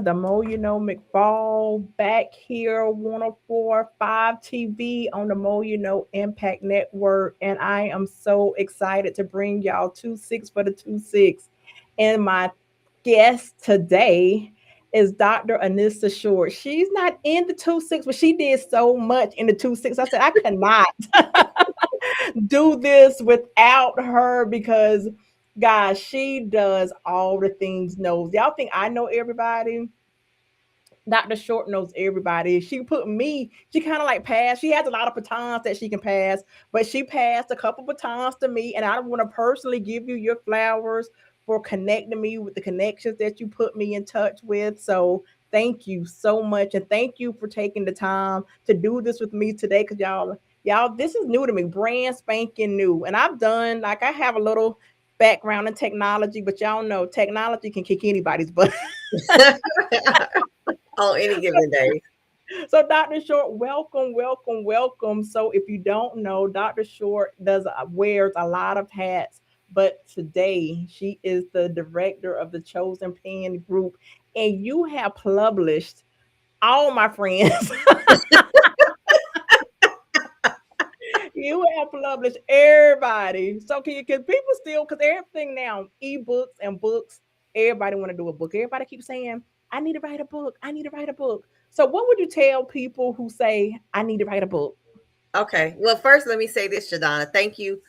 The Mo You Know McFall back here, 104.5 TV on the Mo You Know Impact Network. And I am so excited to bring y'all 2-6 for the 2-6. And my guest today is Dr. Anissa Short. She's not in the 2-6, but she did so much in the 2-6. I said, I cannot do this without her because, guys, she does all the things knows. Y'all think I know everybody? Dr. Short knows everybody. She put me, she kind of like passed. She has a lot of batons that she can pass, but she passed a couple batons to me. And I want to personally give you your flowers for connecting me with the connections that you put me in touch with. So thank you so much. And thank you for taking the time to do this with me today. Cause y'all, this is new to me, brand spanking new. And I've done like I have a little background in technology, but y'all know technology can kick anybody's butt. On any given day. So, Dr. Short, welcome, welcome, welcome. So, if you don't know, Dr. Short does wears a lot of hats, but today she is the director of the Chosen Pen Group, and you have published all my friends. You have published everybody. So, can people still because everything now ebooks and books, everybody want to do a book. Everybody keeps saying, "I need to write a book. I need to write a book." So, what would you tell people who say, "I need to write a book"? Okay. Well, first, let me say this, Shadana. Thank you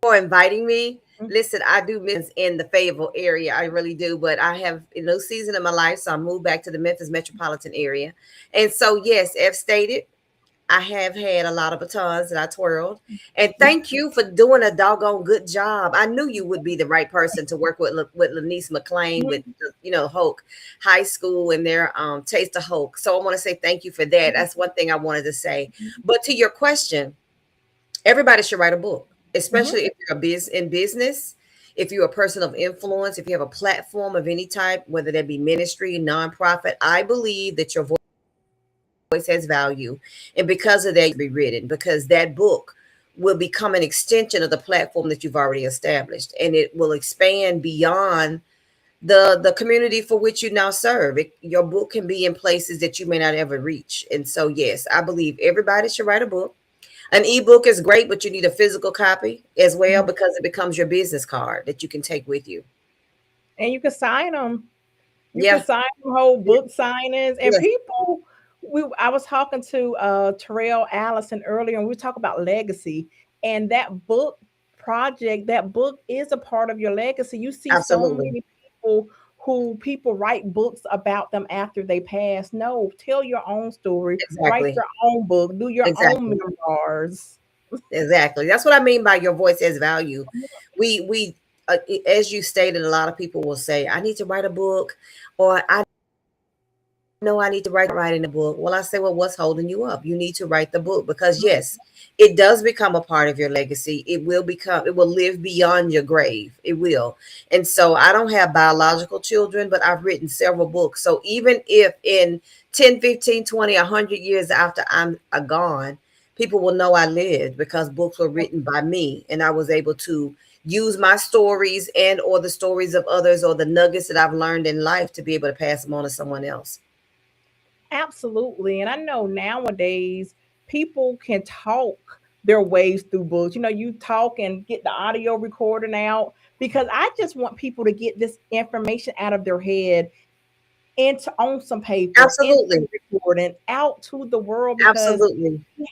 for inviting me. Listen, I do miss in the Fayetteville area. I really do. But I have a new season of my life. So I moved back to the Memphis metropolitan area. And so, yes, as stated, I have had a lot of batons that I twirled. And thank you for doing a doggone good job. I knew you would be the right person to work with Lanice McLean with Hoke High School and their Taste of Hoke. So I want to say thank you for that. That's one thing I wanted to say. But to your question, everybody should write a book, especially if you're in business, if you're a person of influence, if you have a platform of any type, whether that be ministry, nonprofit. I believe that your voice has value. And because of that, you be written because that book will become an extension of the platform that you've already established. And it will expand beyond the community for which you now serve. Your book can be in places that you may not ever reach. And so, yes, I believe everybody should write a book. An ebook is great, but you need a physical copy as well because it becomes your business card that you can take with you. And you can sign them. You can Yeah. sign them whole book signings. And Yeah. people, I was talking to Terrell Allison earlier, and we talk about legacy. And that book project, that book is a part of your legacy. You see so Absolutely. many people who people write books about them after they pass. No, tell your own story, write Exactly. your own book, do your own Exactly. memoirs. Exactly. That's what I mean by your voice has value. We as you stated, a lot of people will say, I need to write a book, or I know I need to writing a book. Well, I say, well, what's holding you up? You need to write the book because yes, it does become a part of your legacy. It will live beyond your grave. It will. And so I don't have biological children, but I've written several books. So even if in 10, 15, 20, 100 years after I'm gone, people will know I lived because books were written by me and I was able to use my stories and or the stories of others or the nuggets that I've learned in life to be able to pass them on to someone else. Absolutely. And I know nowadays people can talk their ways through books. You talk and get the audio recording out because I just want people to get this information out of their head into on some paper, into Absolutely. recording, out to the world because Absolutely. we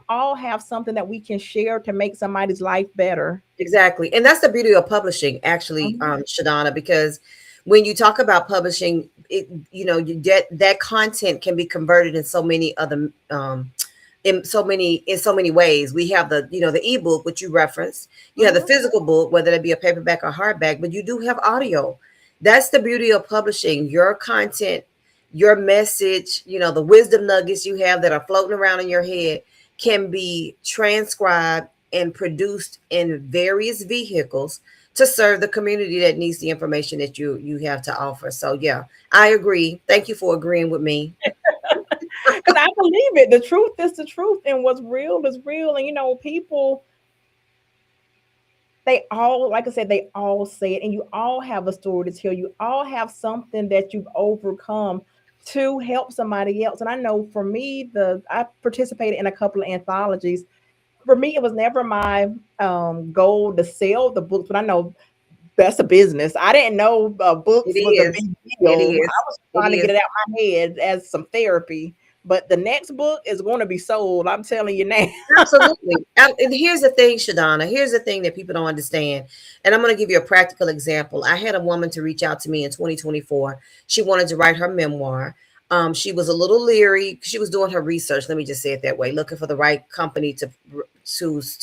all have something that we can share to make somebody's life better. Exactly. And that's the beauty of publishing, actually, Mhm. Shadana, because when you talk about publishing, you get that content can be converted in so many other in so many ways. We have the ebook which you referenced. You have the Mhm. physical book, whether it be a paperback or hardback, but you do have audio. That's the beauty of publishing. Your content, your message, the wisdom nuggets you have that are floating around in your head can be transcribed and produced in various vehicles to serve the community that needs the information that you have to offer. So yeah, I agree. Thank you for agreeing with me. Because I believe it. The truth is the truth, and what's real is real. And people They all, like I said, they all say it, and you all have a story to tell. You all have something that you've overcome to help somebody else. And I know for me, the I participated in a couple of anthologies. For me, it was never my goal to sell the books, but I know that's a business. I didn't know It books was a is. big It deal. I is. was It trying to is. get it out my head as some therapy. But the next book is going to be sold. I'm telling you now. Absolutely. And here's the thing, Shadana. Here's the thing that people don't understand. And I'm going to give you a practical example. I had a woman to reach out to me in 2024. She wanted to write her memoir. She was a little leery. She was doing her research. Let me just say it that way, looking for the right company to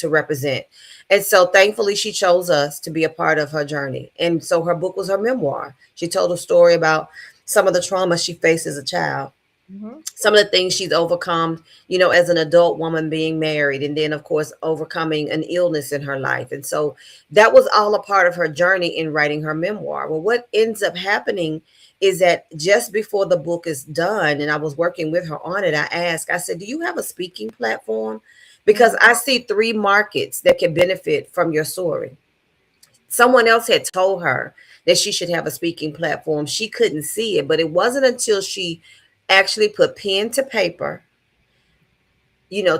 represent. And so, thankfully, she chose us to be a part of her journey. And so, her book was her memoir. She told a story about some of the trauma she faced as a child, Mhm. some of the things she's overcome, as an adult woman being married, and then, of course, overcoming an illness in her life. And so that was all a part of her journey in writing her memoir. Well, what ends up happening is that just before the book is done, and I was working with her on it, I said, do you have a speaking platform? Because Mhm. I see three markets that can benefit from your story. Someone else had told her that she should have a speaking platform. She couldn't see it, but it wasn't until she actually put pen to paper,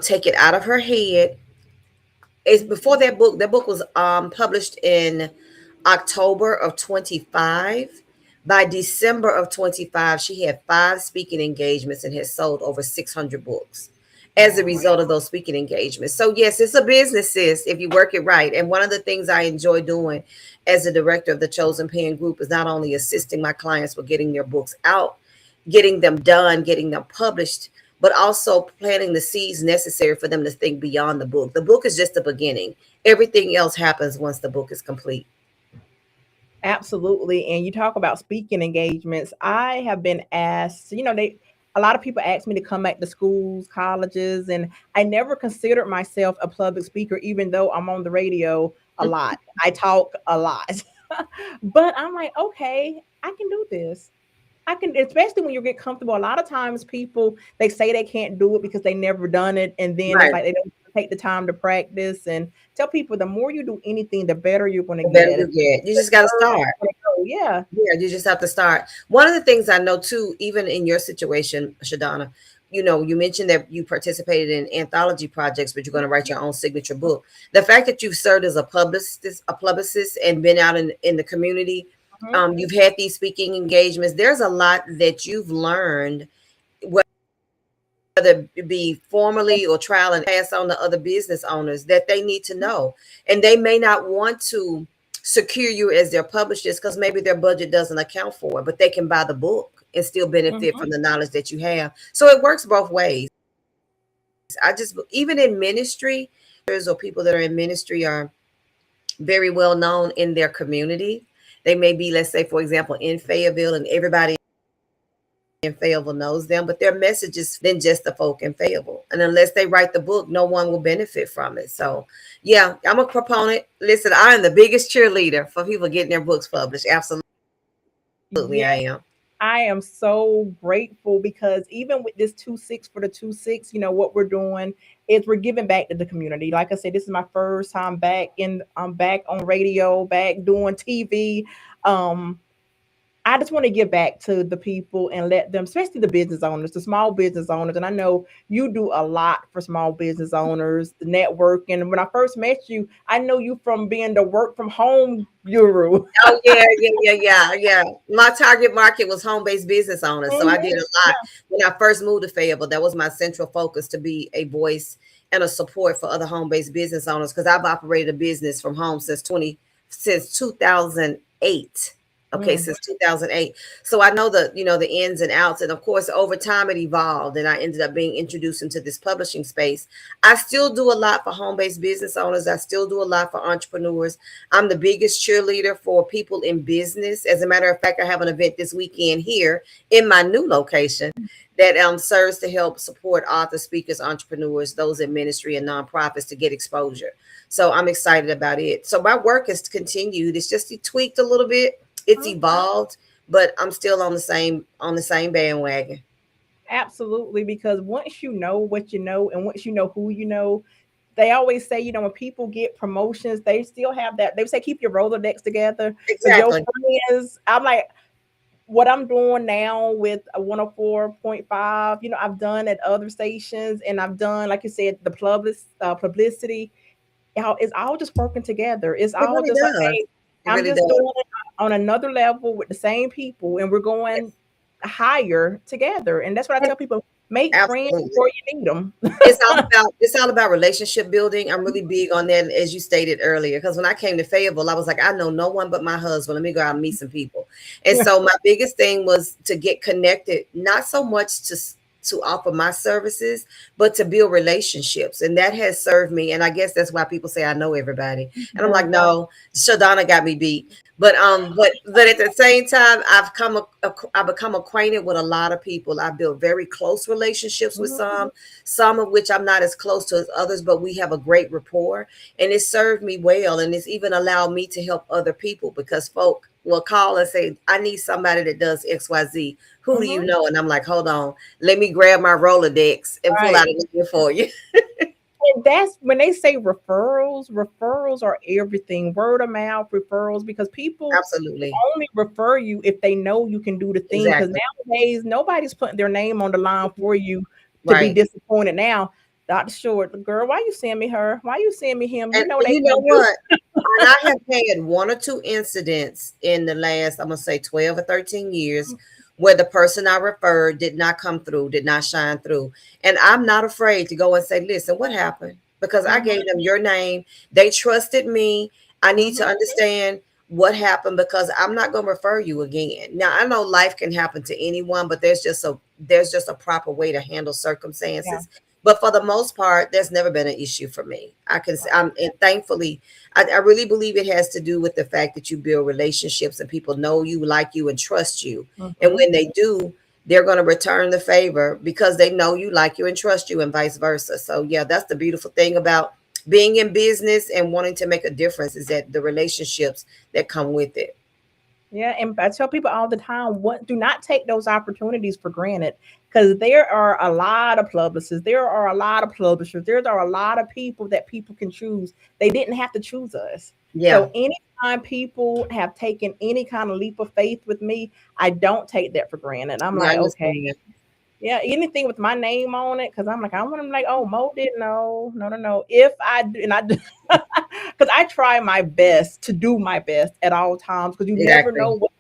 take it out of her head. It's before that book was published in October of 25. By December of 25, she had 5 speaking engagements and has sold over 600 books as a Wow. result of those speaking engagements. So yes, it's a business, sis, if you work it right. And one of the things I enjoy doing as the director of the Chosen Pen Group is not only assisting my clients with getting their books out, getting them done, getting them published, but also planting the seeds necessary for them to think beyond the book. The book is just the beginning. Everything else happens once the book is complete. Absolutely. And you talk about speaking engagements. I have been asked, a lot of people ask me to come back to schools, colleges, and I never considered myself a public speaker, even though I'm on the radio a lot. I talk a lot. But I'm like, okay, I can do this. I can, especially when you get comfortable. A lot of times people they say they can't do it because they never done it, and then it's Right. like they don't take the time to practice. And tell people the more you do anything, the better you're going to The better get. you get. You The just got to further start. you're gonna go. Yeah. Yeah, you just have to start. One of the things I know too, even in your situation, Shadana, you mentioned that you participated in anthology projects, but you're going to write your own signature book. The fact that you've served as a publicist, and been out in the community, Mhm. you've had these speaking engagements. There's a lot that you've learned, whether it be formally or trial and pass on to other business owners that they need to know. And they may not want to secure you as their publishers because maybe their budget doesn't account for it, but they can buy the book and still benefit Mhm. from the knowledge that you have. So it works both ways. I just, even in ministry, or people that are in ministry are very well known in their community. They may be, let's say, for example, in Fayetteville, and everybody in Fayetteville knows them, but their message is than just the folk in Fayetteville. And unless they write the book, no one will benefit from it. So, yeah, I'm a proponent. Listen, I am the biggest cheerleader for people getting their books published. Absolutely, Yeah. I am. I am so grateful because even with this 2-6 for the 2-6, what we're doing is we're giving back to the community. Like I said, this is my first time back I'm back on radio, back doing TV. Um, I just want to give back to the people and let them, especially the business owners, the small business owners. And I know you do a lot for small business owners, the networking. When I first met you, I know you from being the work from home guru. Oh yeah, yeah. My target market was home-based business owners, so I did Mhm. a lot when I first moved to Fayetteville. That was my central focus, to be a voice and a support for other home-based business owners, because I've operated a business from home since 2008. Okay, Mm. since 2008. So I know the ins and outs, and of course over time it evolved, and I ended up being introduced into this publishing space. I still do a lot for home-based business owners. I still do a lot for entrepreneurs. I'm the biggest cheerleader for people in business. As a matter of fact, I have an event this weekend here in my new location that serves to help support authors, speakers, entrepreneurs, those in ministry and nonprofits to get exposure. So I'm excited about it. So my work has continued. It's just tweaked a little bit. It's evolved, but I'm still on the same bandwagon. Absolutely, because once you know what you know and once you know who you know, they always say, you know, when people get promotions, they still have that. They say keep your Rolodex together because your Exactly. friends. I'm like, what I'm doing now with a 104.5, you know, I've done at other stations, and I've done, like you said, the publicity. How it's all just working together. It's It all really just like, does. hey, It I'm really just does. doing it on another level with the same people, and we're Yes. going higher together. And that's what I And tell people: make friends absolutely. before you need them. It's all about relationship building. I'm really big on that, as you stated earlier. Because when I came to Fayetteville, I was like, I know no one but my husband. Let me go out and meet some people. And so my biggest thing was to get connected, not so much to offer my services, but to build relationships. And that has served me. And I guess that's why people say I know everybody. And I'm like, Yes. no, Shadonna got me beat. But at the same time, I've become acquainted with a lot of people. I built very close relationships with Mhm. some of which I'm not as close to as others, but we have a great rapport, and it served me well, and it's even allowed me to help other people because folk will call and say, I need somebody that does XYZ. Who do you Mhm. know? And I'm like, hold on, let me grab my Rolodex and pull Right. out a number for you. And that's when they say referrals. Referrals are everything. Word of mouth referrals, because people Absolutely. only refer you if they know you can do the thing. Because Exactly. nowadays nobody's putting their name on the line for you to be Right. disappointed. Now, Dr. Short, girl, why you send me her? Why you send me him? You know And they you know can't do. what? And I have had one or two incidents in the last, I'm gonna say 12 or 13 years where the person I referred did not come through, did not shine through. And I'm not afraid to go and say, listen, what happened? Because I Mhm, gave them your name. They trusted me. I need to mhm, understand what happened because I'm not gonna refer you again. Now I know life can happen to anyone, but there's just a proper way to handle yeah, circumstances. But for the most part, there's never been an issue for me. I can say, right. and thankfully, I really believe it has to do with the fact that you build relationships and people know you, like you, and trust you. And Mhm. when they do, they're going to return the favor because they know you, like you, and trust you, and vice versa. So, yeah, that's the beautiful thing about being in business and wanting to make a difference is that the relationships that come with it. Yeah, and I tell people all the time, what do not take those opportunities for granted, because there are a lot of publicists, there are a lot of publishers, there are a lot of people that people can choose. They didn't have to choose us. Yeah, So anytime people have taken any kind of leap of faith with me, I don't take that for granted. I'm yeah, I like, okay, understand. yeah, anything with my name on it, because I'm like, I want to like, oh, Mo did no, no, no, no. If I do, and I do, because I try my best to do my best at all times, because you never Exactly. know what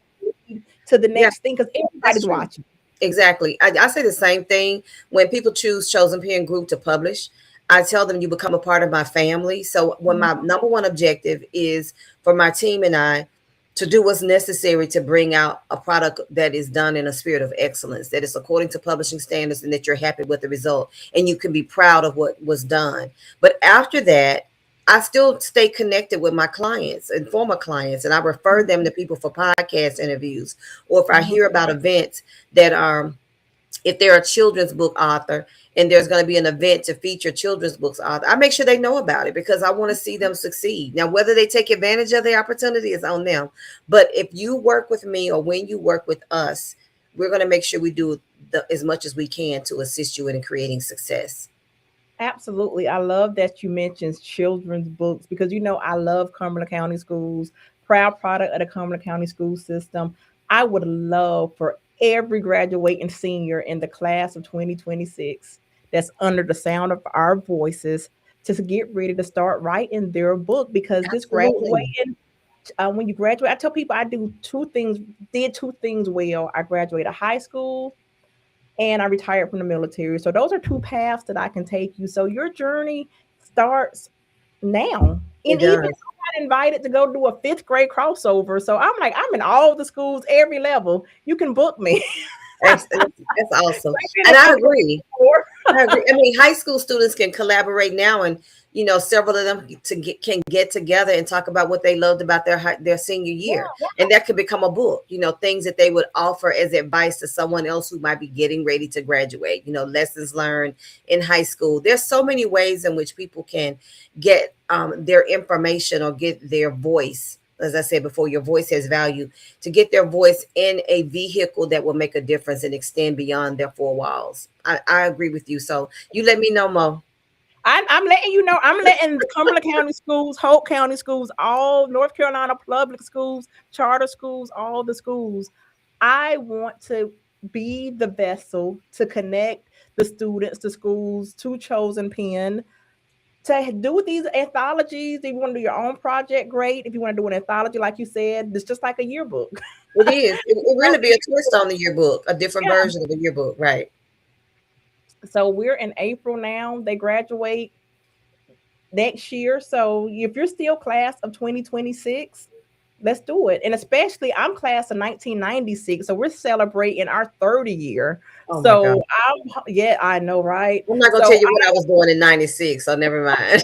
lead to the Yeah, next thing, because that's everybody's true. watching. Exactly. I say the same thing when people choose Chosen Pen Group to publish. I tell them you become a part of my family. So when my Mhm. number one objective is for my team and I to do what's necessary to bring out a product that is done in a spirit of excellence, that is according to publishing standards, and that you're happy with the result and you can be proud of what was done. But after that, I still stay connected with my clients and former clients, and I refer them to people for podcast interviews, or if I Mhm. hear about events that are, if they're a children's book author and there's going to be an event to feature children's books author, I make sure they know about it because I want to see them succeed. Now, whether they take advantage of the opportunity is on them. But if you work with me or when you work with us, we're going to make sure we do as much as we can to assist you in creating success. Absolutely. I love that you mentioned children's books, because you know I love Cumberland County Schools, proud product of the Cumberland County school system. I would love for every graduating senior in the class of 2026 that's under the sound of our voices to get ready to start writing their book, because this Absolutely. graduating, when you graduate, I tell people I do two things, did two things well. I graduated high school and I retired from the military. So those are two paths that I can take you. So your journey starts now. It And even does. I got invited to go do a fifth grade crossover. So I'm like, I'm in all the schools, every level. You can book me. That's awesome. I've been And a I fifth grade agree. before. I agree. I mean, high school students can collaborate now, and several of them can get together and talk about what they loved about their senior year, Yeah, and that could become a book. Things that they would offer as advice to someone else who might be getting ready to graduate. Lessons learned in high school. There's so many ways in which people can get their information or get their voice. As I said before, your voice has value, to get their voice in a vehicle that will make a difference and extend beyond their four walls. I agree with you. So you let me know, Mo. I'm letting you know, I'm letting the Cumberland County schools, Hope County schools, all North Carolina public schools, charter schools, all the schools. I want to be the vessel to connect the students, the schools to Chosen Pen to do these anthologies. If you want to do your own project, great. If you want to do an anthology, like you said, it's just like a yearbook. It is. It So, really be a twist on the yearbook, a different yeah. version of the yearbook, right? So we're in April now. They graduate next year. So if you're still class of 2026, let's do it. And especially I'm class of 1996. So we're celebrating our 30 year. Oh my God. So yeah, I know, right? I'm not gonna tell So you what I was doing in '96, so never mind.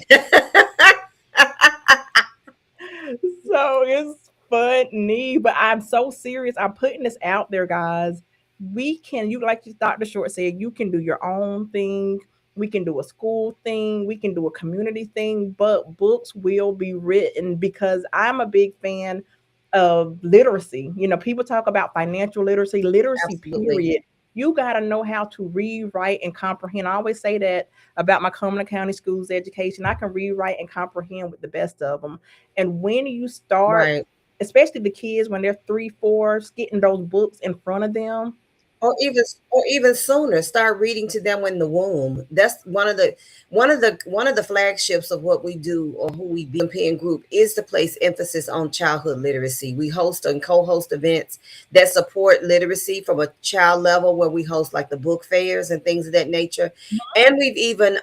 so it's funny, but I'm so serious. I'm putting this out there, guys. We can, you like Dr. Short said, you can do your own thing. We can do a school thing. We can do a community thing, but books will be written because I'm a big fan of literacy. You know, people talk about financial literacy, literacy, Absolutely. period. You got to know how to read, write, and comprehend. I always say that about my Cumberland County Schools education. I can read, write, and comprehend with the best of them. And when you start, Right. especially the kids when they're 3, 4, getting those books in front of them. Or even sooner, start reading to them in the womb. That's one of the flagships of what we do, or who we be in group, is to place emphasis on childhood literacy. We host and co-host events that support literacy from a child level, where we host like the book fairs and things of that nature. And we've even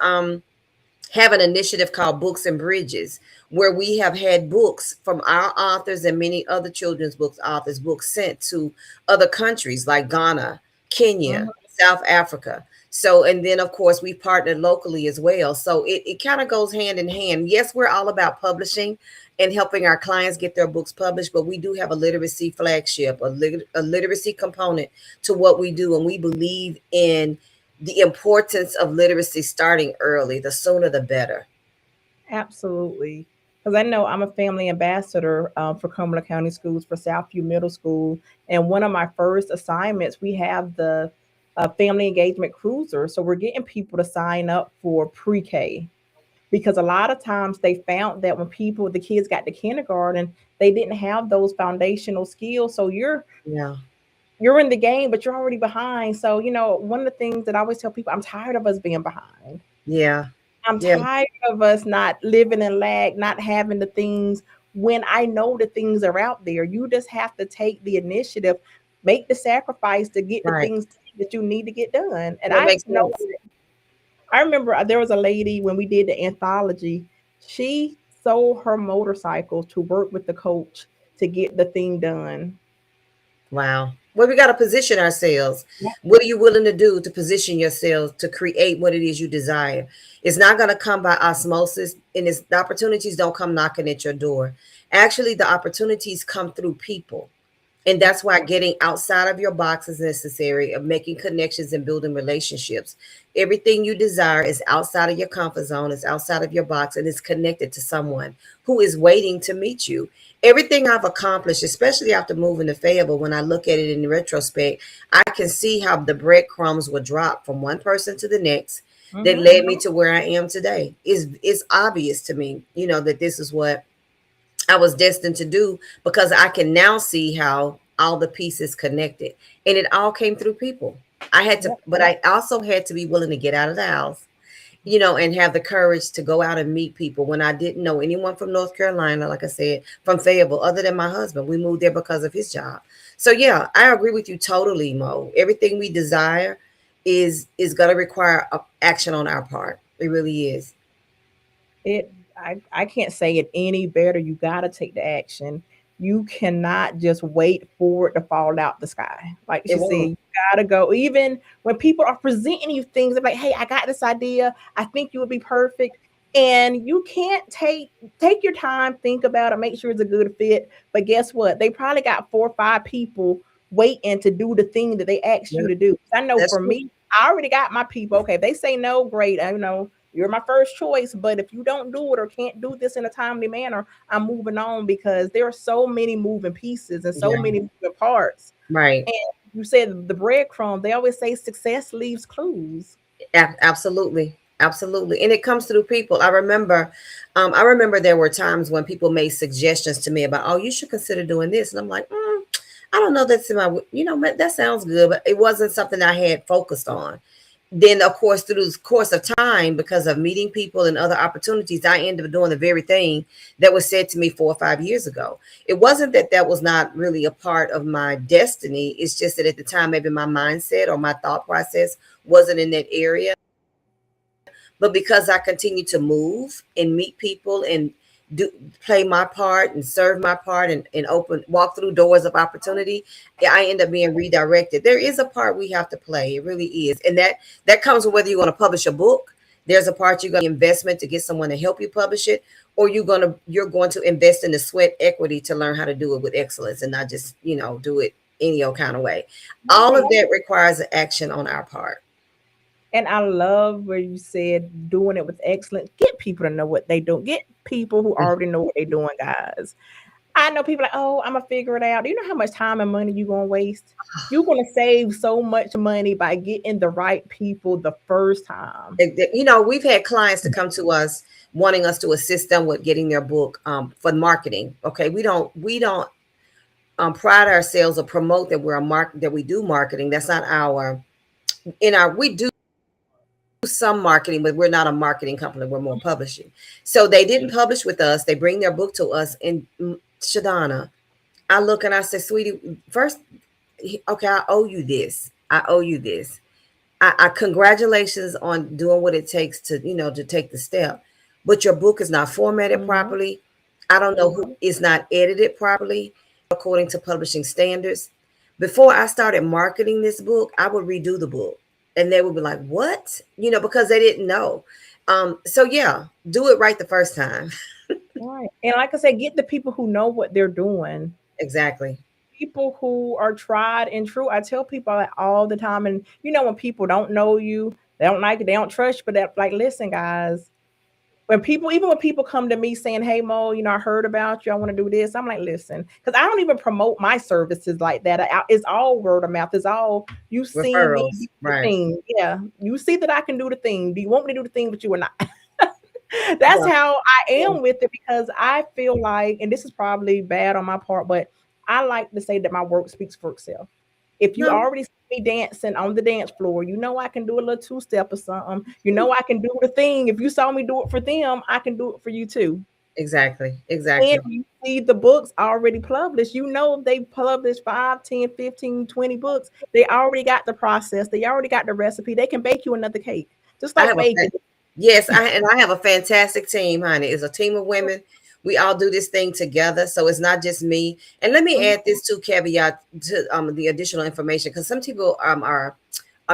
have an initiative called Books and Bridges, where we have had books from our authors and many other children's books authors, books sent to other countries like Ghana, Mhm. Kenya, South Africa. So, and then of course we partnered locally as well. So it kind of goes hand in hand. Yes, we're all about publishing and helping our clients get their books published, but we do have a literacy flagship, a literacy component to what we do. And we believe in the importance of literacy starting early. The sooner the better. Absolutely. Because I know I'm a family ambassador for Cumberland County Schools for Southview Middle School. And one of my first assignments, we have the family engagement cruiser. So we're getting people to sign up for pre K because a lot of times they found that when the kids got to kindergarten, they didn't have those foundational skills. So Yeah. you're in the game, but you're already behind. So, one of the things that I always tell people, I'm tired of us being behind. Yeah. I'm Yeah. tired of us not living in lag, not having the things when I know the things are out there. You just have to take the initiative, make the sacrifice to get the Right. things that you need to get done. And That I makes know, sense. I remember there was a lady when we did the anthology, she sold her motorcycle to work with the coach to get the thing done. Wow. Well, we got to position ourselves. Yeah. What are you willing to do to position yourselves to create what it is you desire? It's not going to come by osmosis, and the opportunities don't come knocking at your door. Actually, the opportunities come through people. And that's why getting outside of your box is necessary, of making connections and building relationships. Everything you desire is outside of your comfort zone, is outside of your box, and is connected to someone who is waiting to meet you. Everything I've accomplished, especially after moving to Fayetteville, when I look at it in retrospect, I can see how the breadcrumbs were dropped from one person to the next that Hmm. led me to where I am today. It's obvious to me, that this is what I was destined to do, because I can now see how all the pieces connected. And it all came through people. I had to, Yep. but I also had to be willing to get out of the house, and have the courage to go out and meet people when I didn't know anyone from North Carolina, like I said, from Fayetteville, other than my husband. We moved there because of his job. So yeah, I agree with you totally, Mo. Everything we desire is going to require action on our part. It really is. I can't say it any better. You got to take the action. You cannot just wait for it to fall out the sky. Like It she said, won't. you got to go. Even when people are presenting you things, they're like, "Hey, I got this idea. I think you would be perfect." And you can't take your time, think about it, make sure it's a good fit. But guess what? They probably got 4 or 5 people waiting to do the thing that they asked you Yeah, to do. I know that's for true. me, I already got my people. Okay, if they say no, great. I know you're my first choice, but if you don't do it or can't do this in a timely manner, I'm moving on because there are so many moving pieces and so Yeah, many moving parts. right. And you said the breadcrumb, they always say success leaves clues. Absolutely. Absolutely. And it comes through people. I remember there were times when people made suggestions to me about, oh, you should consider doing this. And I'm like, I don't know, that's in my, that sounds good, but it wasn't something I had focused on. Then, of course, through the course of time, because of meeting people and other opportunities, I ended up doing the very thing that was said to me 4 or 5 years ago. It wasn't that that was not really a part of my destiny. It's just that at the time, maybe my mindset or my thought process wasn't in that area. But because I continue to move and meet people and do play my part and serve my part and open walk through doors of opportunity, I end up being redirected. There is a part we have to play. It really is. And that comes with whether you want to publish a book. There's a part you're going to investment to get someone to help you publish it, or you're going to invest in the sweat equity to learn how to do it with excellence and not just, do it any old kind of way. All Right. of that requires an action on our part. And I love where you said doing it with excellence. Get people to know what they do. Get people who already know what they're doing, guys. I know people like, oh, I'm gonna figure it out. Do you know how much time and money you're gonna waste? You're gonna save so much money by getting the right people the first time. We've had clients to come to us wanting us to assist them with getting their book for marketing. Okay, we don't pride ourselves or promote that that we do marketing. That's not our in our we do some marketing, but we're not a marketing company. We're more publishing. So they didn't publish with us. They bring their book to us, and Shadana, I look and I say, sweetie, first, okay, I owe you this. I owe you this. I congratulations on doing what it takes to take the step, but your book is not formatted Mm-hmm. properly. I don't know who is not edited properly according to publishing standards. Before I started marketing this book, I would redo the book, and they would be like, "What?" Because they didn't know. So yeah, do it right the first time. Right. And like I said, get the people who know what they're doing. Exactly. People who are tried and true. I tell people that all the time. And when people don't know you, they don't like it, they don't trust you, but they're like, listen, guys, even when people come to me saying, hey Mo, I heard about you, I want to do this, I'm like, listen, because I don't even promote my services like that. It's all word of mouth. It's all you see me do Referrals. the Right. thing. Yeah, you see that I can do the thing. Do you want me to do the thing, but you are not? That's Yeah. how I Yeah. am with it, because I feel like, and this is probably bad on my part, but I like to say that my work speaks for itself. If you No. already see me dancing on the dance floor, I can do a little two step or something. I can do the thing. If you saw me do it for them, I can do it for you too. Exactly. And Exactly. you see the books already published. If they published 5, 10, 15, 20 books, they already got the process. They already got the recipe. They can bake you another cake, just I like have a baking. Yes, I have a fantastic team, honey. It's a team of women. We all do this thing together, so it's not just me. And let me Mhm, add this two caveat to the additional information, because some people are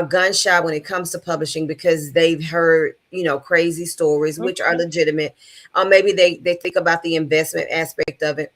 gun shy when it comes to publishing because they've heard crazy stories, mhm, which are legitimate. Maybe they think about the investment aspect of it.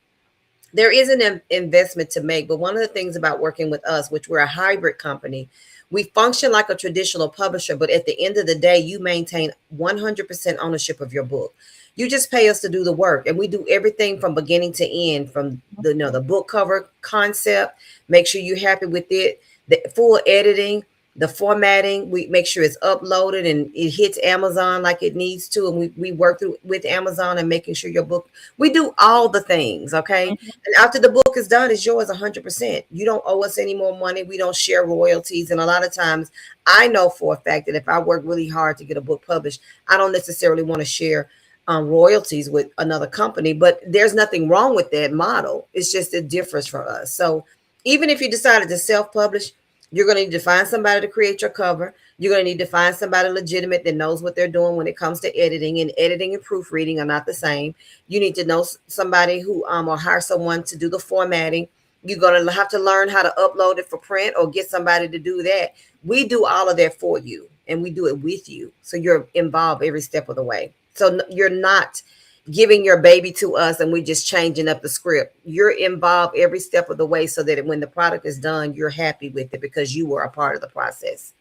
There is an investment to make, but one of the things about working with us, which we're a hybrid company, we function like a traditional publisher, but at the end of the day, you maintain 100% ownership of your book. You just pay us to do the work, and we do everything from beginning to end, from the book cover concept, make sure you're happy with it, the full editing, the formatting. We make sure it's uploaded and it hits Amazon like it needs to, and we work through with Amazon and making sure your book. We do all the things, okay? mhm. And after the book is done, it's yours 100%. You don't owe us any more money. We don't share royalties. And a lot of times, I know for a fact that if I work really hard to get a book published, I don't necessarily want to share royalties with another company. But there's nothing wrong with that model. It's just a difference for us. So even if you decided to self publish, you're going to need to find somebody to create your cover. You're going to need to find somebody legitimate that knows what they're doing when it comes to editing, and editing and proofreading are not the same. You need to know somebody who or hire someone to do the formatting. You're going to have to learn how to upload it for print or get somebody to do that. We do all of that for you, and we do it with you. So you're involved every step of the way. So you're not giving your baby to us and we just changing up the script. You're involved every step of the way so that when the product is done, you're happy with it because you were a part of the process.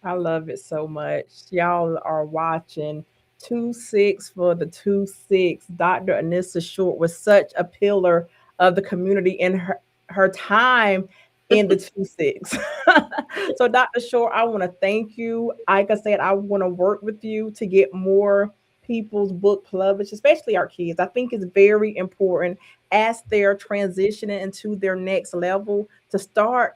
I love it so much. Y'all are watching 2 6 for the 2 6. Dr. Anissa Short was such a pillar of the community in her time. in the 2-6. So, Dr. Shore, I want to thank you. Like I said, I want to work with you to get more people's book published, especially our kids. I think it's very important as they're transitioning into their next level to start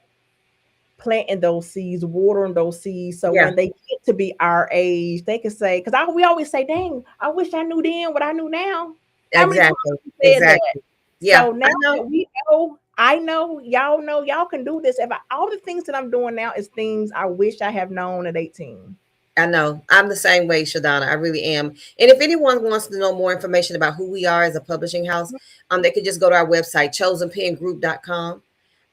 planting those seeds, watering those seeds. So Yeah, when they get to be our age, they can say, because we always say, dang, I wish I knew then what I knew now. How many times exactly. we said that? Exactly. Yeah, So now I that know. we know, y'all can do this. If all the things that I'm doing now is things I wish I have known at 18. I know. I'm the same way, Shadana. I really am. And if anyone wants to know more information about who we are as a publishing house, they could just go to our website, chosenpengroup.com.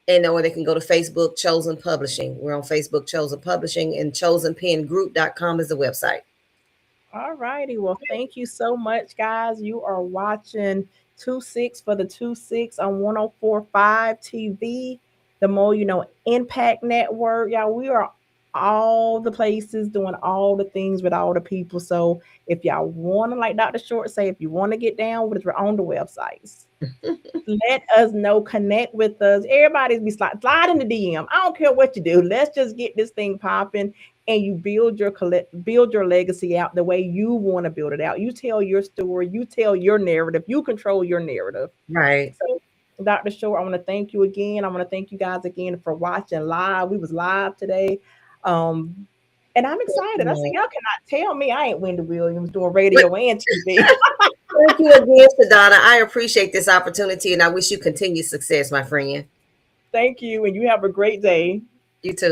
And or they can go to Facebook, Chosen Publishing. We're on Facebook, Chosen Publishing, and chosenpengroup.com is the website. All righty. Well, thank you so much, guys. You are watching 2-6 for the 2-6 on 1045 TV, the More You Know Impact Network. Y'all, we are all the places doing all the things with all the people. So if y'all want to, like Dr. Short say, if you want to get down with it, we're on the websites. Let us know, connect with us. Everybody's be slide in the DM. I don't care what you do. Let's just get this thing popping and you build your legacy out the way you want to build it out. You tell your story, you tell your narrative, you control your narrative. Right. So Dr. Short, I want to thank you again. I want to thank you guys again for watching live. We was live today. Um and I'm Thank excited. I said, you. y'all cannot tell me I ain't Wendy Williams doing radio and TV. Thank you again, Shadana. I appreciate this opportunity and I wish you continued success, my friend. Thank you, and you have a great day. You too.